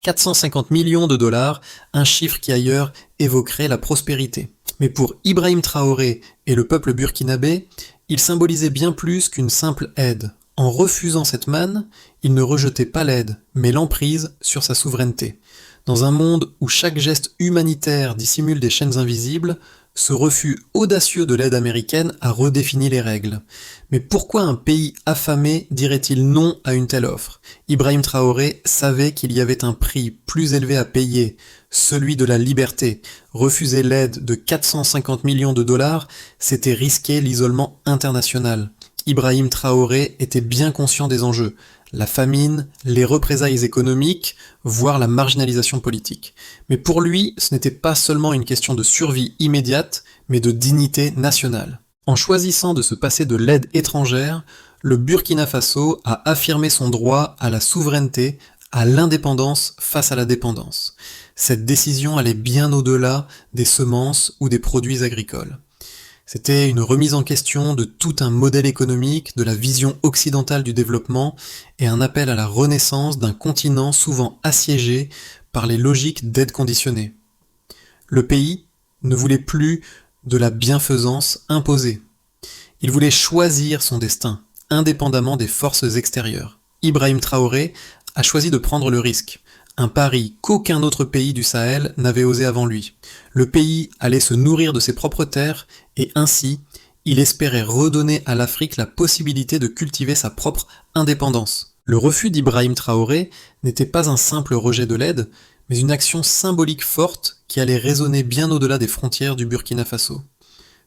450 millions de dollars, un chiffre qui ailleurs évoquerait la prospérité. Mais pour Ibrahim Traoré et le peuple burkinabé, il symbolisait bien plus qu'une simple aide. En refusant cette manne, il ne rejetait pas l'aide, mais l'emprise sur sa souveraineté. Dans un monde où chaque geste humanitaire dissimule des chaînes invisibles, ce refus audacieux de l'aide américaine a redéfini les règles. Mais pourquoi un pays affamé dirait-il non à une telle offre ? Ibrahim Traoré savait qu'il y avait un prix plus élevé à payer, celui de la liberté. Refuser l'aide de 450 millions de dollars, c'était risquer l'isolement international. Ibrahim Traoré était bien conscient des enjeux, la famine, les représailles économiques, voire la marginalisation politique. Mais pour lui, ce n'était pas seulement une question de survie immédiate, mais de dignité nationale. En choisissant de se passer de l'aide étrangère, le Burkina Faso a affirmé son droit à la souveraineté, à l'indépendance face à la dépendance. Cette décision allait bien au-delà des semences ou des produits agricoles. C'était une remise en question de tout un modèle économique, de la vision occidentale du développement et un appel à la renaissance d'un continent souvent assiégé par les logiques d'aide conditionnée. Le pays ne voulait plus de la bienfaisance imposée. Il voulait choisir son destin, indépendamment des forces extérieures. Ibrahim Traoré a choisi de prendre le risque. Un pari qu'aucun autre pays du Sahel n'avait osé avant lui. Le pays allait se nourrir de ses propres terres et ainsi, il espérait redonner à l'Afrique la possibilité de cultiver sa propre indépendance. Le refus d'Ibrahim Traoré n'était pas un simple rejet de l'aide, mais une action symbolique forte qui allait résonner bien au-delà des frontières du Burkina Faso.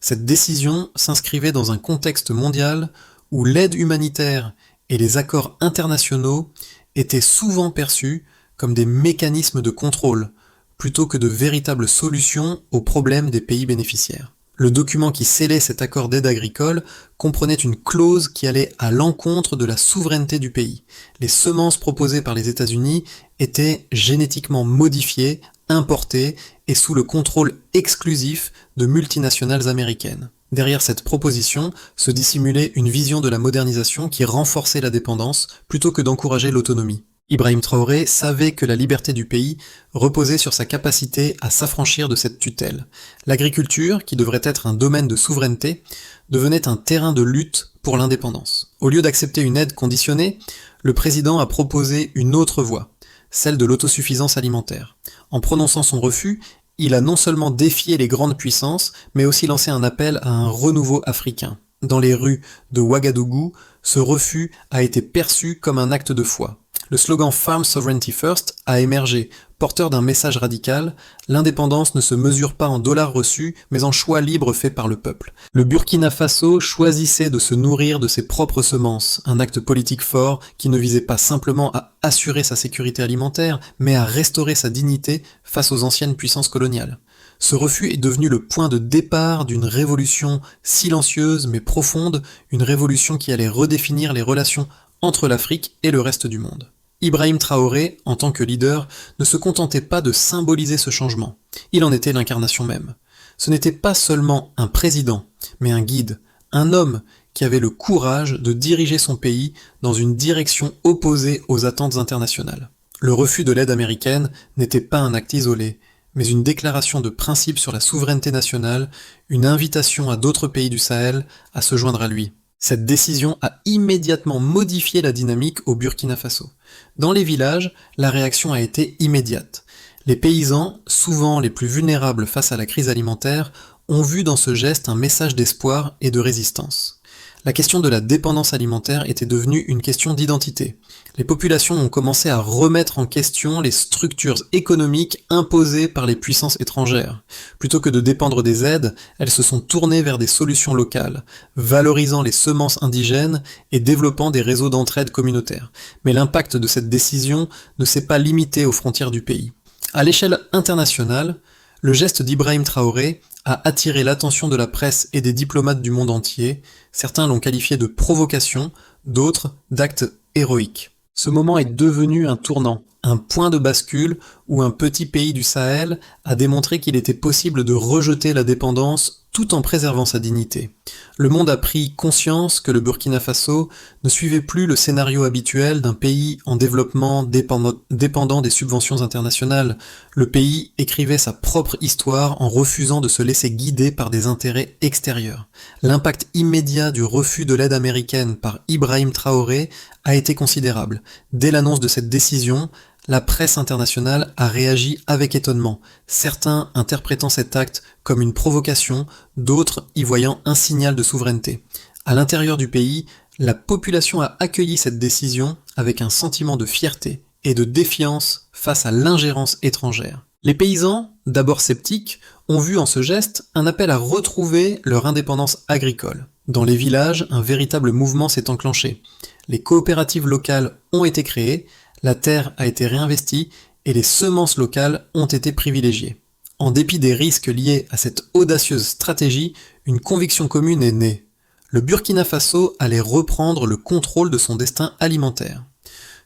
Cette décision s'inscrivait dans un contexte mondial où l'aide humanitaire et les accords internationaux étaient souvent perçus comme des mécanismes de contrôle, plutôt que de véritables solutions aux problèmes des pays bénéficiaires. Le document qui scellait cet accord d'aide agricole comprenait une clause qui allait à l'encontre de la souveraineté du pays. Les semences proposées par les États-Unis étaient génétiquement modifiées, importées et sous le contrôle exclusif de multinationales américaines. Derrière cette proposition se dissimulait une vision de la modernisation qui renforçait la dépendance plutôt que d'encourager l'autonomie. Ibrahim Traoré savait que la liberté du pays reposait sur sa capacité à s'affranchir de cette tutelle. L'agriculture, qui devrait être un domaine de souveraineté, devenait un terrain de lutte pour l'indépendance. Au lieu d'accepter une aide conditionnée, le président a proposé une autre voie, celle de l'autosuffisance alimentaire. En prononçant son refus, il a non seulement défié les grandes puissances, mais aussi lancé un appel à un renouveau africain. Dans les rues de Ouagadougou, ce refus a été perçu comme un acte de foi. Le slogan Farm Sovereignty First a émergé, porteur d'un message radical: l'indépendance ne se mesure pas en dollars reçus, mais en choix libres faits par le peuple. Le Burkina Faso choisissait de se nourrir de ses propres semences, un acte politique fort qui ne visait pas simplement à assurer sa sécurité alimentaire, mais à restaurer sa dignité face aux anciennes puissances coloniales. Ce refus est devenu le point de départ d'une révolution silencieuse mais profonde, une révolution qui allait redéfinir les relations entre l'Afrique et le reste du monde. Ibrahim Traoré, en tant que leader, ne se contentait pas de symboliser ce changement. Il en était l'incarnation même. Ce n'était pas seulement un président, mais un guide, un homme qui avait le courage de diriger son pays dans une direction opposée aux attentes internationales. Le refus de l'aide américaine n'était pas un acte isolé, mais une déclaration de principe sur la souveraineté nationale, une invitation à d'autres pays du Sahel à se joindre à lui. Cette décision a immédiatement modifié la dynamique au Burkina Faso. Dans les villages, la réaction a été immédiate. Les paysans, souvent les plus vulnérables face à la crise alimentaire, ont vu dans ce geste un message d'espoir et de résistance. La question de la dépendance alimentaire était devenue une question d'identité. Les populations ont commencé à remettre en question les structures économiques imposées par les puissances étrangères. Plutôt que de dépendre des aides, elles se sont tournées vers des solutions locales, valorisant les semences indigènes et développant des réseaux d'entraide communautaires. Mais l'impact de cette décision ne s'est pas limité aux frontières du pays. À l'échelle internationale, le geste d'Ibrahim Traoré a attiré l'attention de la presse et des diplomates du monde entier. Certains l'ont qualifié de provocation, d'autres d'acte héroïque. Ce moment est devenu un tournant. un point de bascule où un petit pays du Sahel a démontré qu'il était possible de rejeter la dépendance tout en préservant sa dignité. Le monde a pris conscience que le Burkina Faso ne suivait plus le scénario habituel d'un pays en développement dépendant des subventions internationales. Le pays écrivait sa propre histoire en refusant de se laisser guider par des intérêts extérieurs. L'impact immédiat du refus de l'aide américaine par Ibrahim Traoré a été considérable. Dès l'annonce de cette décision, la presse internationale a réagi avec étonnement, certains interprétant cet acte comme une provocation, d'autres y voyant un signal de souveraineté. À l'intérieur du pays, la population a accueilli cette décision avec un sentiment de fierté et de défiance face à l'ingérence étrangère. Les paysans, d'abord sceptiques, ont vu en ce geste un appel à retrouver leur indépendance agricole. Dans les villages, un véritable mouvement s'est enclenché. Les coopératives locales ont été créées, la terre a été réinvestie et les semences locales ont été privilégiées. En dépit des risques liés à cette audacieuse stratégie, une conviction commune est née. Le Burkina Faso allait reprendre le contrôle de son destin alimentaire.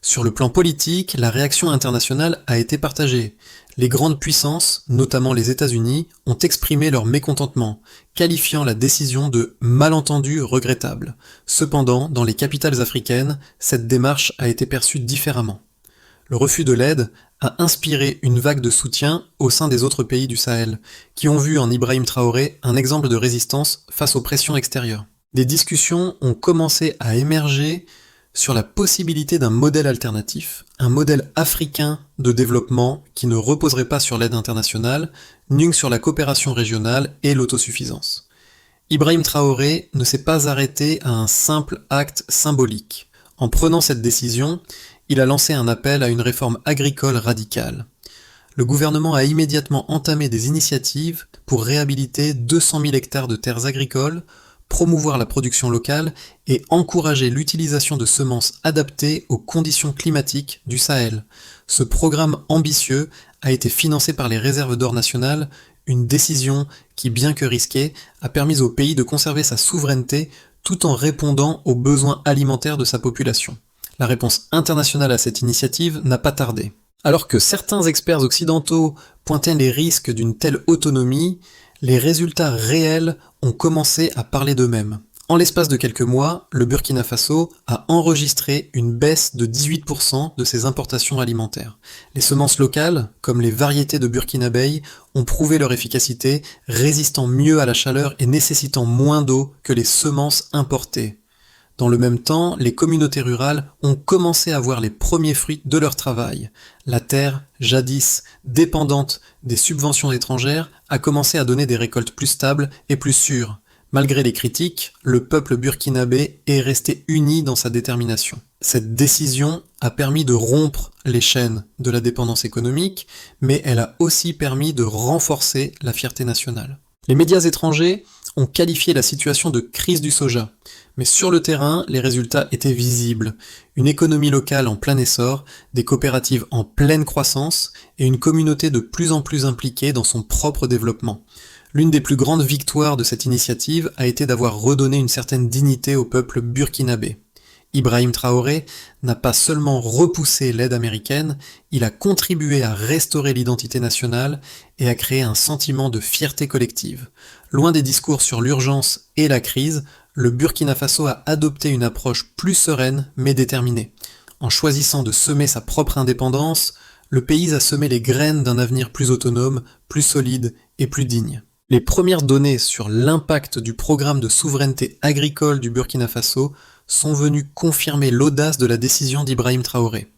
Sur le plan politique, la réaction internationale a été partagée. Les grandes puissances, notamment les États-Unis, ont exprimé leur mécontentement, qualifiant la décision de malentendu regrettable. Cependant, dans les capitales africaines, cette démarche a été perçue différemment. Le refus de l'aide a inspiré une vague de soutien au sein des autres pays du Sahel, qui ont vu en Ibrahim Traoré un exemple de résistance face aux pressions extérieures. Des discussions ont commencé à émerger sur la possibilité d'un modèle alternatif, un modèle africain de développement qui ne reposerait pas sur l'aide internationale, ni sur la coopération régionale et l'autosuffisance. Ibrahim Traoré ne s'est pas arrêté à un simple acte symbolique. En prenant cette décision, il a lancé un appel à une réforme agricole radicale. Le gouvernement a immédiatement entamé des initiatives pour réhabiliter 200 000 hectares de terres agricoles, promouvoir la production locale et encourager l'utilisation de semences adaptées aux conditions climatiques du Sahel. Ce programme ambitieux a été financé par les réserves d'or nationales, une décision qui, bien que risquée, a permis au pays de conserver sa souveraineté tout en répondant aux besoins alimentaires de sa population. La réponse internationale à cette initiative n'a pas tardé. Alors que certains experts occidentaux pointaient les risques d'une telle autonomie, les résultats réels ont commencé à parler d'eux-mêmes. En l'espace de quelques mois, le Burkina Faso a enregistré une baisse de 18% de ses importations alimentaires. Les semences locales, comme les variétés de burkinabé, ont prouvé leur efficacité, résistant mieux à la chaleur et nécessitant moins d'eau que les semences importées. Dans le même temps, les communautés rurales ont commencé à voir les premiers fruits de leur travail. La terre, jadis dépendante des subventions étrangères, a commencé à donner des récoltes plus stables et plus sûres. Malgré les critiques, le peuple burkinabé est resté uni dans sa détermination. Cette décision a permis de rompre les chaînes de la dépendance économique, mais elle a aussi permis de renforcer la fierté nationale. Les médias étrangers ont qualifié la situation de crise du soja, mais sur le terrain, les résultats étaient visibles. Une économie locale en plein essor, des coopératives en pleine croissance et une communauté de plus en plus impliquée dans son propre développement. L'une des plus grandes victoires de cette initiative a été d'avoir redonné une certaine dignité au peuple burkinabé. Ibrahim Traoré n'a pas seulement repoussé l'aide américaine, il a contribué à restaurer l'identité nationale et à créer un sentiment de fierté collective. Loin des discours sur l'urgence et la crise, le Burkina Faso a adopté une approche plus sereine mais déterminée. En choisissant de semer sa propre indépendance, le pays a semé les graines d'un avenir plus autonome, plus solide et plus digne. Les premières données sur l'impact du programme de souveraineté agricole du Burkina Faso sont venues confirmer l'audace de la décision d'Ibrahim Traoré.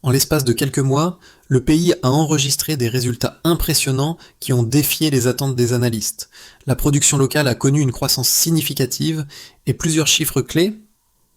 En l'espace de quelques mois, le pays a enregistré des résultats impressionnants qui ont défié les attentes des analystes. La production locale a connu une croissance significative et plusieurs chiffres clés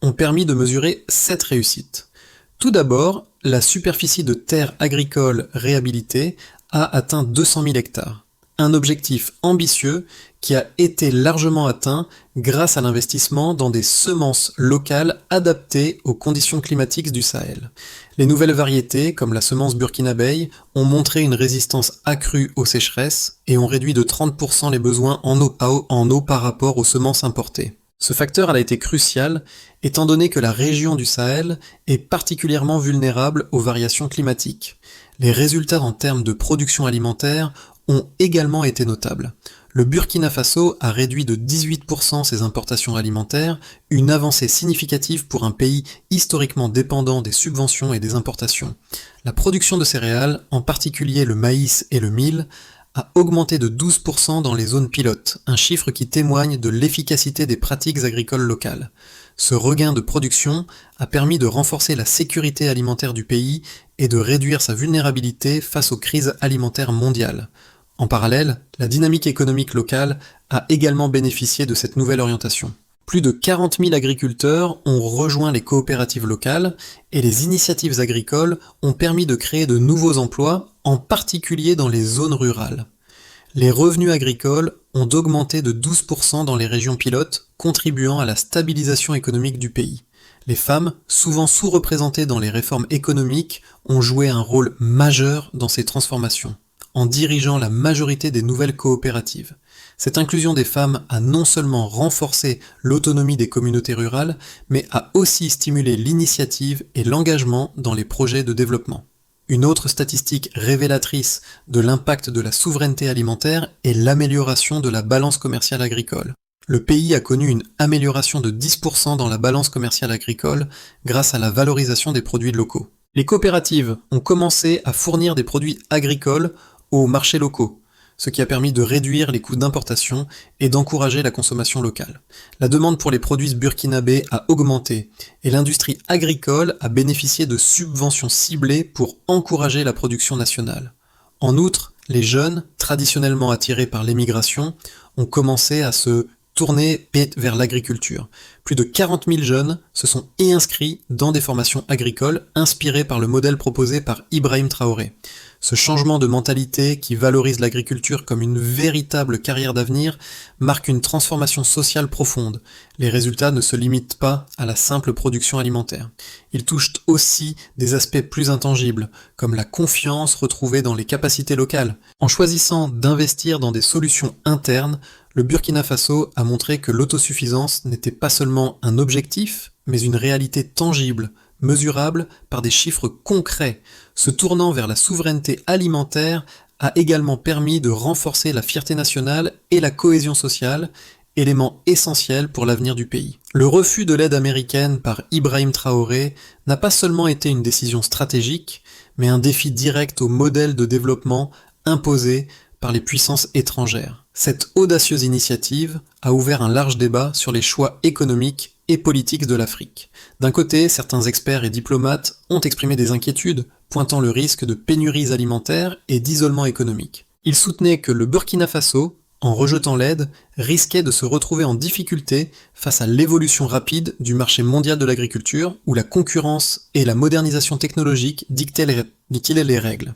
ont permis de mesurer cette réussite. Tout d'abord, la superficie de terres agricoles réhabilitées a atteint 200 000 hectares. Un objectif ambitieux qui a été largement atteint grâce à l'investissement dans des semences locales adaptées aux conditions climatiques du Sahel. Les nouvelles variétés, comme la semence burkinabé, ont montré une résistance accrue aux sécheresses et ont réduit de 30% les besoins en eau par rapport aux semences importées. Ce facteur a été crucial, étant donné que la région du Sahel est particulièrement vulnérable aux variations climatiques. Les résultats en termes de production alimentaire ont également été notables. Le Burkina Faso a réduit de 18% ses importations alimentaires, une avancée significative pour un pays historiquement dépendant des subventions et des importations. La production de céréales, en particulier le maïs et le mil, a augmenté de 12% dans les zones pilotes, un chiffre qui témoigne de l'efficacité des pratiques agricoles locales. Ce regain de production a permis de renforcer la sécurité alimentaire du pays et de réduire sa vulnérabilité face aux crises alimentaires mondiales. En parallèle, la dynamique économique locale a également bénéficié de cette nouvelle orientation. Plus de 40 000 agriculteurs ont rejoint les coopératives locales et les initiatives agricoles ont permis de créer de nouveaux emplois, en particulier dans les zones rurales. Les revenus agricoles ont augmenté de 12% dans les régions pilotes, contribuant à la stabilisation économique du pays. Les femmes, souvent sous-représentées dans les réformes économiques, ont joué un rôle majeur dans ces transformations, en dirigeant la majorité des nouvelles coopératives. Cette inclusion des femmes a non seulement renforcé l'autonomie des communautés rurales, mais a aussi stimulé l'initiative et l'engagement dans les projets de développement. Une autre statistique révélatrice de l'impact de la souveraineté alimentaire est l'amélioration de la balance commerciale agricole. Le pays a connu une amélioration de 10% dans la balance commerciale agricole grâce à la valorisation des produits locaux. Les coopératives ont commencé à fournir des produits agricoles aux marchés locaux, ce qui a permis de réduire les coûts d'importation et d'encourager la consommation locale. La demande pour les produits burkinabés a augmenté et l'industrie agricole a bénéficié de subventions ciblées pour encourager la production nationale. En outre, les jeunes, traditionnellement attirés par l'émigration, ont commencé à se tourner vers l'agriculture. Plus de 40 000 jeunes se sont inscrits dans des formations agricoles inspirées par le modèle proposé par Ibrahim Traoré. Ce changement de mentalité qui valorise l'agriculture comme une véritable carrière d'avenir marque une transformation sociale profonde. Les résultats ne se limitent pas à la simple production alimentaire. Ils touchent aussi des aspects plus intangibles, comme la confiance retrouvée dans les capacités locales. En choisissant d'investir dans des solutions internes, le Burkina Faso a montré que l'autosuffisance n'était pas seulement un objectif, mais une réalité tangible, mesurable par des chiffres concrets. Se tournant vers la souveraineté alimentaire a également permis de renforcer la fierté nationale et la cohésion sociale, éléments essentiels pour l'avenir du pays. Le refus de l'aide américaine par Ibrahim Traoré n'a pas seulement été une décision stratégique, mais un défi direct au modèle de développement imposé par les puissances étrangères. Cette audacieuse initiative a ouvert un large débat sur les choix économiques et politiques de l'Afrique. D'un côté, certains experts et diplomates ont exprimé des inquiétudes, pointant le risque de pénuries alimentaires et d'isolement économique. Ils soutenaient que le Burkina Faso, en rejetant l'aide, risquait de se retrouver en difficulté face à l'évolution rapide du marché mondial de l'agriculture, où la concurrence et la modernisation technologique dictaient les règles.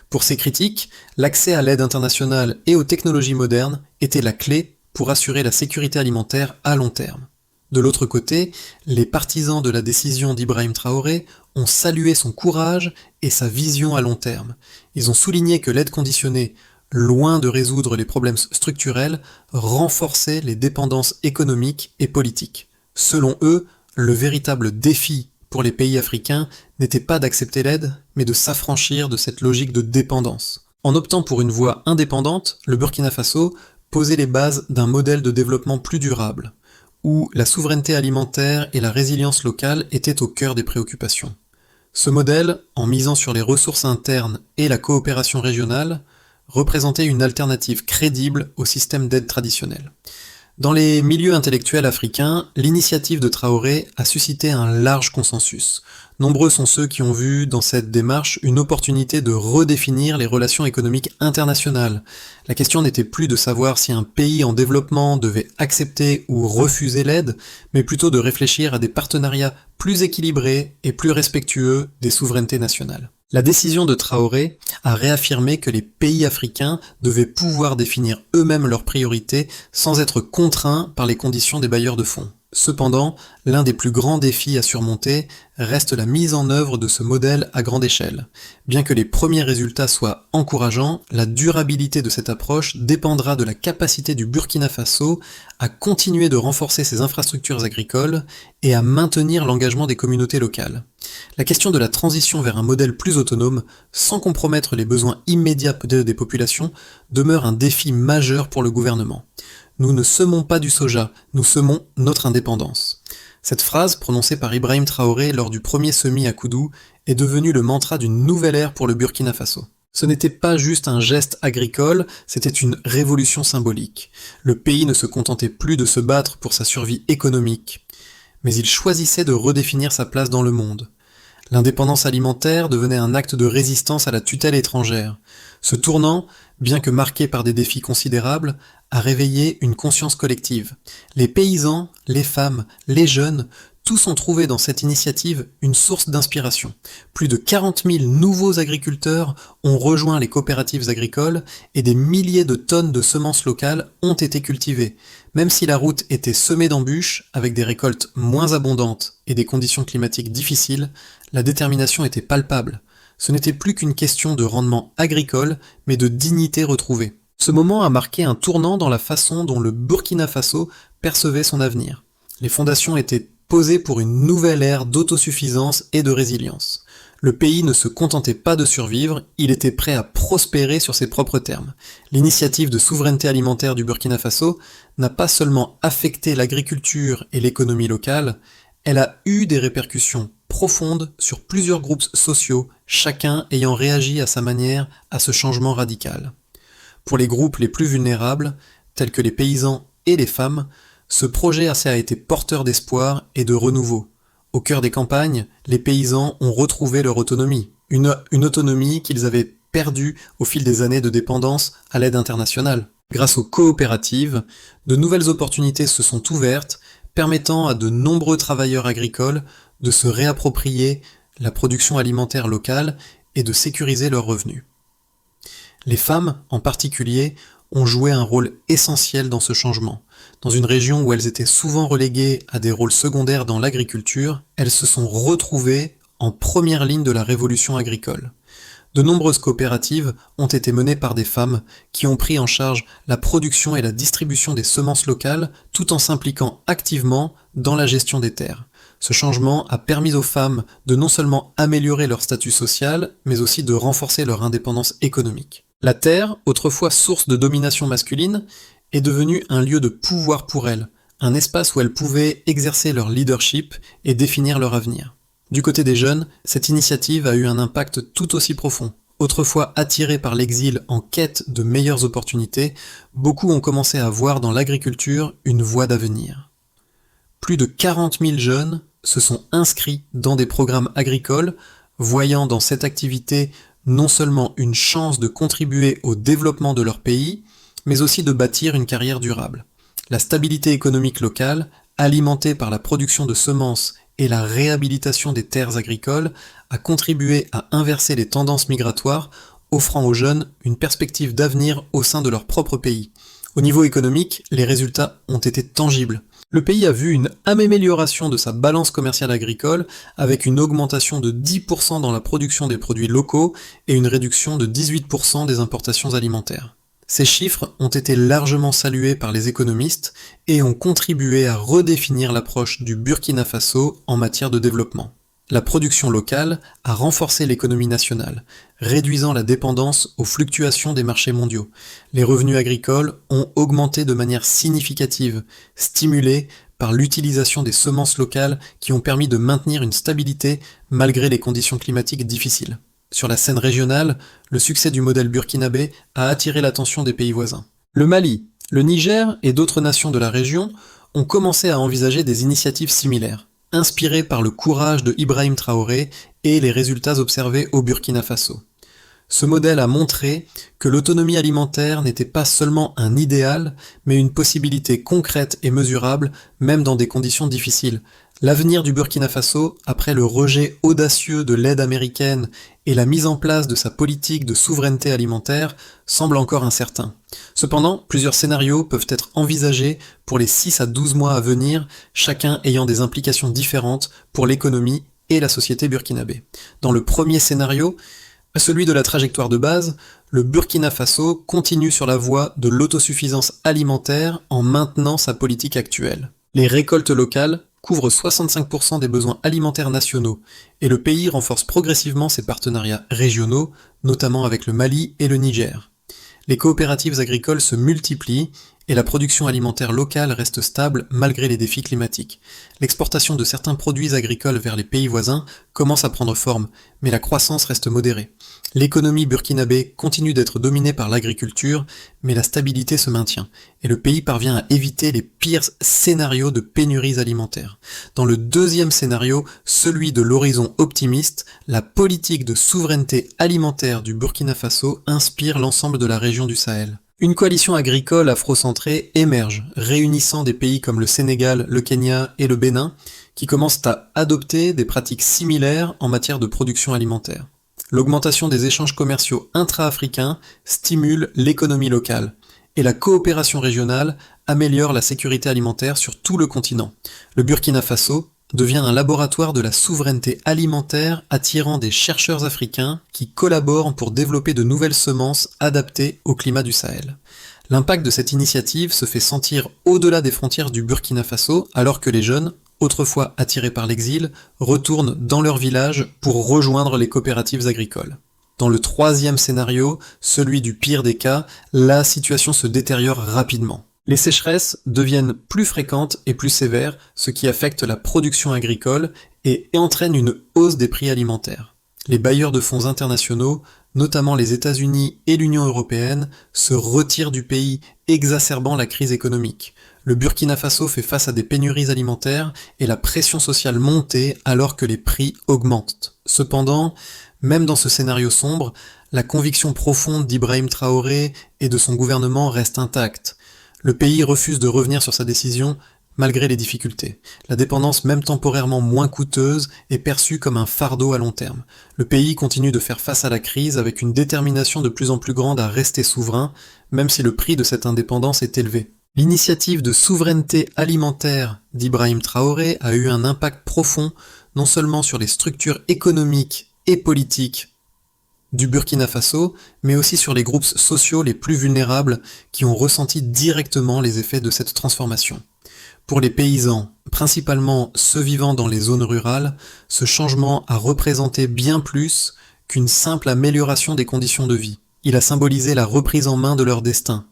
Pour ces critiques, l'accès à l'aide internationale et aux technologies modernes était la clé pour assurer la sécurité alimentaire à long terme. De l'autre côté, les partisans de la décision d'Ibrahim Traoré ont salué son courage et sa vision à long terme. Ils ont souligné que l'aide conditionnée, loin de résoudre les problèmes structurels, renforçait les dépendances économiques et politiques. Selon eux, le véritable défi pour les pays africains n'était pas d'accepter l'aide, mais de s'affranchir de cette logique de dépendance. En optant pour une voie indépendante, le Burkina Faso posait les bases d'un modèle de développement plus durable, où la souveraineté alimentaire et la résilience locale étaient au cœur des préoccupations. Ce modèle, en misant sur les ressources internes et la coopération régionale, représentait une alternative crédible au système d'aide traditionnel. Dans les milieux intellectuels africains, l'initiative de Traoré a suscité un large consensus. Nombreux sont ceux qui ont vu dans cette démarche une opportunité de redéfinir les relations économiques internationales. La question n'était plus de savoir si un pays en développement devait accepter ou refuser l'aide, mais plutôt de réfléchir à des partenariats plus équilibrés et plus respectueux des souverainetés nationales. La décision de Traoré a réaffirmé que les pays africains devaient pouvoir définir eux-mêmes leurs priorités sans être contraints par les conditions des bailleurs de fonds. Cependant, l'un des plus grands défis à surmonter reste la mise en œuvre de ce modèle à grande échelle. Bien que les premiers résultats soient encourageants, la durabilité de cette approche dépendra de la capacité du Burkina Faso à continuer de renforcer ses infrastructures agricoles et à maintenir l'engagement des communautés locales. La question de la transition vers un modèle plus autonome, sans compromettre les besoins immédiats des populations, demeure un défi majeur pour le gouvernement. Nous ne semons pas du soja, nous semons notre indépendance. Cette phrase, prononcée par Ibrahim Traoré lors du premier semis à Koudou, est devenue le mantra d'une nouvelle ère pour le Burkina Faso. Ce n'était pas juste un geste agricole, c'était une révolution symbolique. Le pays ne se contentait plus de se battre pour sa survie économique, mais il choisissait de redéfinir sa place dans le monde. L'indépendance alimentaire devenait un acte de résistance à la tutelle étrangère. Ce tournant, bien que marqué par des défis considérables, a réveillé une conscience collective. Les paysans, les femmes, les jeunes, tous ont trouvé dans cette initiative une source d'inspiration. Plus de 40 000 nouveaux agriculteurs ont rejoint les coopératives agricoles et des milliers de tonnes de semences locales ont été cultivées. Même si la route était semée d'embûches, avec des récoltes moins abondantes et des conditions climatiques difficiles, la détermination était palpable. Ce n'était plus qu'une question de rendement agricole, mais de dignité retrouvée. Ce moment a marqué un tournant dans la façon dont le Burkina Faso percevait son avenir. Les fondations étaient posées pour une nouvelle ère d'autosuffisance et de résilience. Le pays ne se contentait pas de survivre, il était prêt à prospérer sur ses propres termes. L'initiative de souveraineté alimentaire du Burkina Faso n'a pas seulement affecté l'agriculture et l'économie locale, elle a eu des répercussions profondes sur plusieurs groupes sociaux, chacun ayant réagi à sa manière à ce changement radical. Pour les groupes les plus vulnérables, tels que les paysans et les femmes, ce projet a été porteur d'espoir et de renouveau. Au cœur des campagnes, les paysans ont retrouvé leur autonomie, une autonomie qu'ils avaient perdue au fil des années de dépendance à l'aide internationale. Grâce aux coopératives, de nouvelles opportunités se sont ouvertes, permettant à de nombreux travailleurs agricoles de se réapproprier la production alimentaire locale et de sécuriser leurs revenus. Les femmes, en particulier, ont joué un rôle essentiel dans ce changement. Dans une région où elles étaient souvent reléguées à des rôles secondaires dans l'agriculture, elles se sont retrouvées en première ligne de la révolution agricole. De nombreuses coopératives ont été menées par des femmes qui ont pris en charge la production et la distribution des semences locales tout en s'impliquant activement dans la gestion des terres. Ce changement a permis aux femmes de non seulement améliorer leur statut social, mais aussi de renforcer leur indépendance économique. La terre, autrefois source de domination masculine, est devenue un lieu de pouvoir pour elles, un espace où elles pouvaient exercer leur leadership et définir leur avenir. Du côté des jeunes, cette initiative a eu un impact tout aussi profond. Autrefois attirés par l'exil en quête de meilleures opportunités, beaucoup ont commencé à voir dans l'agriculture une voie d'avenir. Plus de 40 000 jeunes se sont inscrits dans des programmes agricoles, voyant dans cette activité non seulement une chance de contribuer au développement de leur pays, mais aussi de bâtir une carrière durable. La stabilité économique locale, alimentée par la production de semences et la réhabilitation des terres agricoles, a contribué à inverser les tendances migratoires, offrant aux jeunes une perspective d'avenir au sein de leur propre pays. Au niveau économique, les résultats ont été tangibles. Le pays a vu une amélioration de sa balance commerciale agricole avec une augmentation de 10% dans la production des produits locaux et une réduction de 18% des importations alimentaires. Ces chiffres ont été largement salués par les économistes et ont contribué à redéfinir l'approche du Burkina Faso en matière de développement. La production locale a renforcé l'économie nationale, réduisant la dépendance aux fluctuations des marchés mondiaux. Les revenus agricoles ont augmenté de manière significative, stimulés par l'utilisation des semences locales qui ont permis de maintenir une stabilité malgré les conditions climatiques difficiles. Sur la scène régionale, le succès du modèle burkinabé a attiré l'attention des pays voisins. Le Mali, le Niger et d'autres nations de la région ont commencé à envisager des initiatives similaires, inspirées par le courage de Ibrahim Traoré et les résultats observés au Burkina Faso. Ce modèle a montré que l'autonomie alimentaire n'était pas seulement un idéal, mais une possibilité concrète et mesurable, même dans des conditions difficiles. L'avenir du Burkina Faso, après le rejet audacieux de l'aide américaine et la mise en place de sa politique de souveraineté alimentaire semble encore incertain. Cependant, plusieurs scénarios peuvent être envisagés pour les 6 à 12 mois à venir, chacun ayant des implications différentes pour l'économie et la société burkinabé. Dans le premier scénario, celui de la trajectoire de base, le Burkina Faso continue sur la voie de l'autosuffisance alimentaire en maintenant sa politique actuelle. Les récoltes locales couvrent 65% des besoins alimentaires nationaux, et le pays renforce progressivement ses partenariats régionaux, notamment avec le Mali et le Niger. Les coopératives agricoles se multiplient, et la production alimentaire locale reste stable malgré les défis climatiques. L'exportation de certains produits agricoles vers les pays voisins commence à prendre forme, mais la croissance reste modérée. L'économie burkinabé continue d'être dominée par l'agriculture, mais la stabilité se maintient, et le pays parvient à éviter les pires scénarios de pénuries alimentaires. Dans le deuxième scénario, celui de l'horizon optimiste, la politique de souveraineté alimentaire du Burkina Faso inspire l'ensemble de la région du Sahel. Une coalition agricole afrocentrée émerge, réunissant des pays comme le Sénégal, le Kenya et le Bénin, qui commencent à adopter des pratiques similaires en matière de production alimentaire. L'augmentation des échanges commerciaux intra-africains stimule l'économie locale, et la coopération régionale améliore la sécurité alimentaire sur tout le continent. Le Burkina Faso devient un laboratoire de la souveraineté alimentaire attirant des chercheurs africains qui collaborent pour développer de nouvelles semences adaptées au climat du Sahel. L'impact de cette initiative se fait sentir au-delà des frontières du Burkina Faso alors que les jeunes, autrefois attirés par l'exil, retournent dans leur village pour rejoindre les coopératives agricoles. Dans le troisième scénario, celui du pire des cas, la situation se détériore rapidement. Les sécheresses deviennent plus fréquentes et plus sévères, ce qui affecte la production agricole et entraîne une hausse des prix alimentaires. Les bailleurs de fonds internationaux, notamment les États-Unis et l'Union européenne, se retirent du pays, exacerbant la crise économique. Le Burkina Faso fait face à des pénuries alimentaires et la pression sociale montée alors que les prix augmentent. Cependant, même dans ce scénario sombre, la conviction profonde d'Ibrahim Traoré et de son gouvernement reste intacte. Le pays refuse de revenir sur sa décision malgré les difficultés. La dépendance, même temporairement moins coûteuse, est perçue comme un fardeau à long terme. Le pays continue de faire face à la crise avec une détermination de plus en plus grande à rester souverain, même si le prix de cette indépendance est élevé. L'initiative de souveraineté alimentaire d'Ibrahim Traoré a eu un impact profond non seulement sur les structures économiques et politiques du Burkina Faso, mais aussi sur les groupes sociaux les plus vulnérables qui ont ressenti directement les effets de cette transformation. Pour les paysans, principalement ceux vivant dans les zones rurales, ce changement a représenté bien plus qu'une simple amélioration des conditions de vie. Il a symbolisé la reprise en main de leur destin,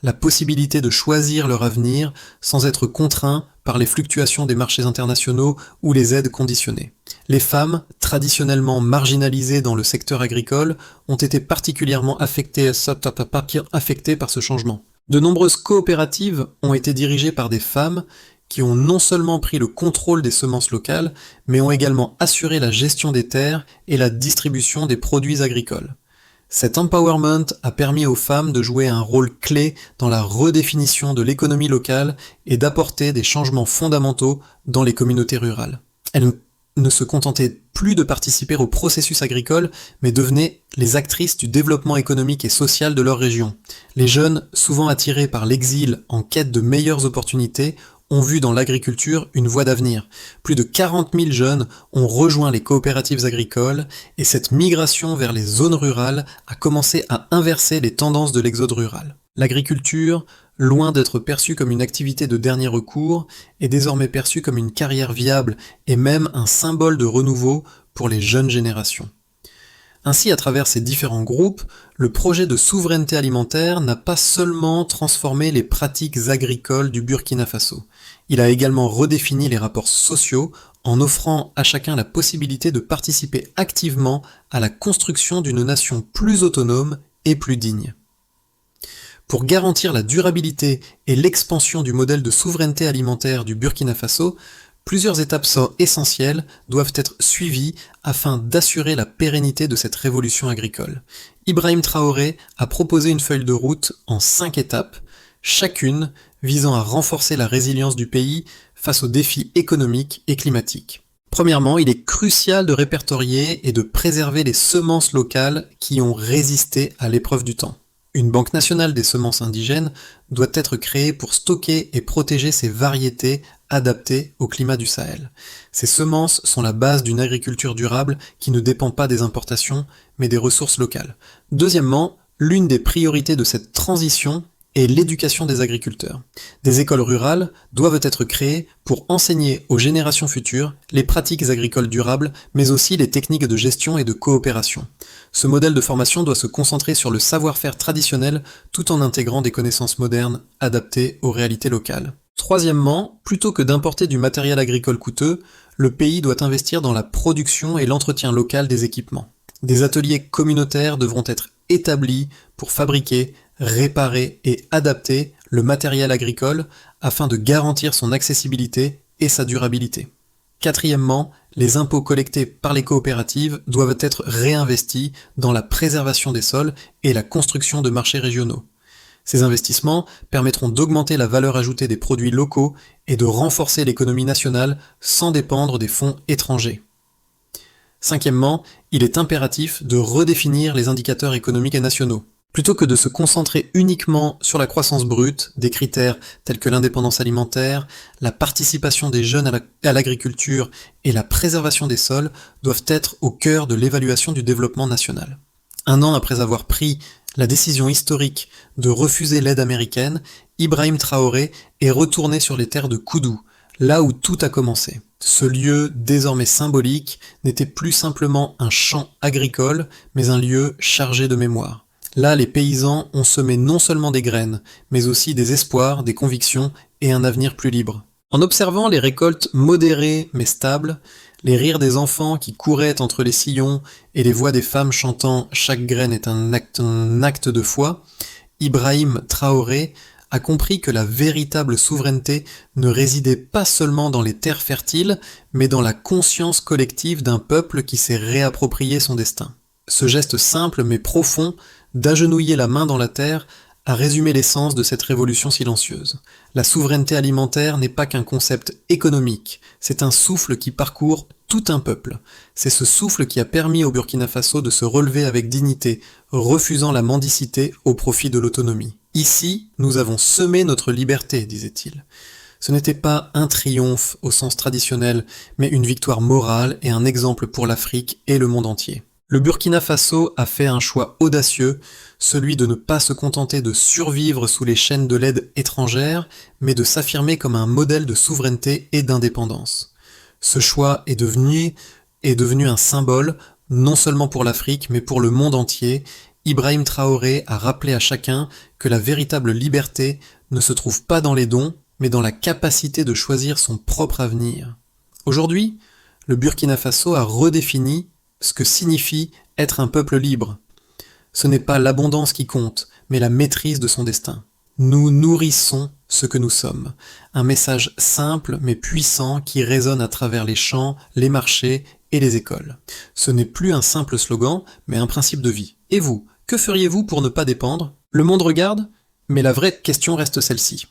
la possibilité de choisir leur avenir sans être contraints par les fluctuations des marchés internationaux ou les aides conditionnées. Les femmes, traditionnellement marginalisées dans le secteur agricole, ont été particulièrement affectées par ce changement. De nombreuses coopératives ont été dirigées par des femmes qui ont non seulement pris le contrôle des semences locales, mais ont également assuré la gestion des terres et la distribution des produits agricoles. Cet empowerment a permis aux femmes de jouer un rôle clé dans la redéfinition de l'économie locale et d'apporter des changements fondamentaux dans les communautés rurales. Elles ne se contentaient plus de participer au processus agricole, mais devenaient les actrices du développement économique et social de leur région. Les jeunes, souvent attirés par l'exil en quête de meilleures opportunités, ont vu dans l'agriculture une voie d'avenir. Plus de 40 000 jeunes ont rejoint les coopératives agricoles et cette migration vers les zones rurales a commencé à inverser les tendances de l'exode rural. L'agriculture, loin d'être perçue comme une activité de dernier recours, est désormais perçue comme une carrière viable et même un symbole de renouveau pour les jeunes générations. Ainsi, à travers ces différents groupes, le projet de souveraineté alimentaire n'a pas seulement transformé les pratiques agricoles du Burkina Faso. Il a également redéfini les rapports sociaux en offrant à chacun la possibilité de participer activement à la construction d'une nation plus autonome et plus digne. Pour garantir la durabilité et l'expansion du modèle de souveraineté alimentaire du Burkina Faso, plusieurs étapes essentielles doivent être suivies afin d'assurer la pérennité de cette révolution agricole. Ibrahim Traoré a proposé une feuille de route en 5 étapes, chacune visant à renforcer la résilience du pays face aux défis économiques et climatiques. Premièrement, il est crucial de répertorier et de préserver les semences locales qui ont résisté à l'épreuve du temps. Une banque nationale des semences indigènes doit être créée pour stocker et protéger ces variétés adaptées au climat du Sahel. Ces semences sont la base d'une agriculture durable qui ne dépend pas des importations, mais des ressources locales. Deuxièmement, l'une des priorités de cette transition est l'éducation des agriculteurs. Des écoles rurales doivent être créées pour enseigner aux générations futures les pratiques agricoles durables, mais aussi les techniques de gestion et de coopération. Ce modèle de formation doit se concentrer sur le savoir-faire traditionnel tout en intégrant des connaissances modernes adaptées aux réalités locales. Troisièmement, plutôt que d'importer du matériel agricole coûteux, le pays doit investir dans la production et l'entretien local des équipements. Des ateliers communautaires devront être établis pour fabriquer, réparer et adapter le matériel agricole afin de garantir son accessibilité et sa durabilité. Quatrièmement, les impôts collectés par les coopératives doivent être réinvestis dans la préservation des sols et la construction de marchés régionaux. Ces investissements permettront d'augmenter la valeur ajoutée des produits locaux et de renforcer l'économie nationale sans dépendre des fonds étrangers. Cinquièmement, il est impératif de redéfinir les indicateurs économiques nationaux. Plutôt que de se concentrer uniquement sur la croissance brute, des critères tels que l'indépendance alimentaire, la participation des jeunes à l'agriculture et la préservation des sols doivent être au cœur de l'évaluation du développement national. Un an après avoir pris la décision historique de refuser l'aide américaine, Ibrahim Traoré est retourné sur les terres de Koudou, là où tout a commencé. Ce lieu, désormais symbolique, n'était plus simplement un champ agricole, mais un lieu chargé de mémoire. Là, les paysans ont semé non seulement des graines, mais aussi des espoirs, des convictions et un avenir plus libre. En observant les récoltes modérées mais stables, les rires des enfants qui couraient entre les sillons et les voix des femmes chantant « Chaque graine est un acte de foi », Ibrahim Traoré a compris que la véritable souveraineté ne résidait pas seulement dans les terres fertiles, mais dans la conscience collective d'un peuple qui s'est réapproprié son destin. Ce geste simple mais profond d'agenouiller la main dans la terre a résumé l'essence de cette révolution silencieuse. La souveraineté alimentaire n'est pas qu'un concept économique, c'est un souffle qui parcourt tout un peuple. C'est ce souffle qui a permis au Burkina Faso de se relever avec dignité, refusant la mendicité au profit de l'autonomie. Ici, nous avons semé notre liberté, disait-il. Ce n'était pas un triomphe au sens traditionnel, mais une victoire morale et un exemple pour l'Afrique et le monde entier. Le Burkina Faso a fait un choix audacieux, celui de ne pas se contenter de survivre sous les chaînes de l'aide étrangère, mais de s'affirmer comme un modèle de souveraineté et d'indépendance. Ce choix est devenu un symbole, non seulement pour l'Afrique, mais pour le monde entier. Ibrahim Traoré a rappelé à chacun que la véritable liberté ne se trouve pas dans les dons, mais dans la capacité de choisir son propre avenir. Aujourd'hui, le Burkina Faso a redéfini ce que signifie être un peuple libre. Ce n'est pas l'abondance qui compte, mais la maîtrise de son destin. Nous nourrissons ce que nous sommes. Un message simple mais puissant qui résonne à travers les champs, les marchés et les écoles. Ce n'est plus un simple slogan, mais un principe de vie. Et vous, que feriez-vous pour ne pas dépendre ? Le monde regarde, mais la vraie question reste celle-ci.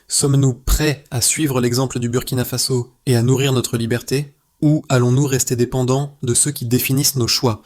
Sommes-nous prêts à suivre l'exemple du Burkina Faso et à nourrir notre liberté ? Ou allons-nous rester dépendants de ceux qui définissent nos choix ?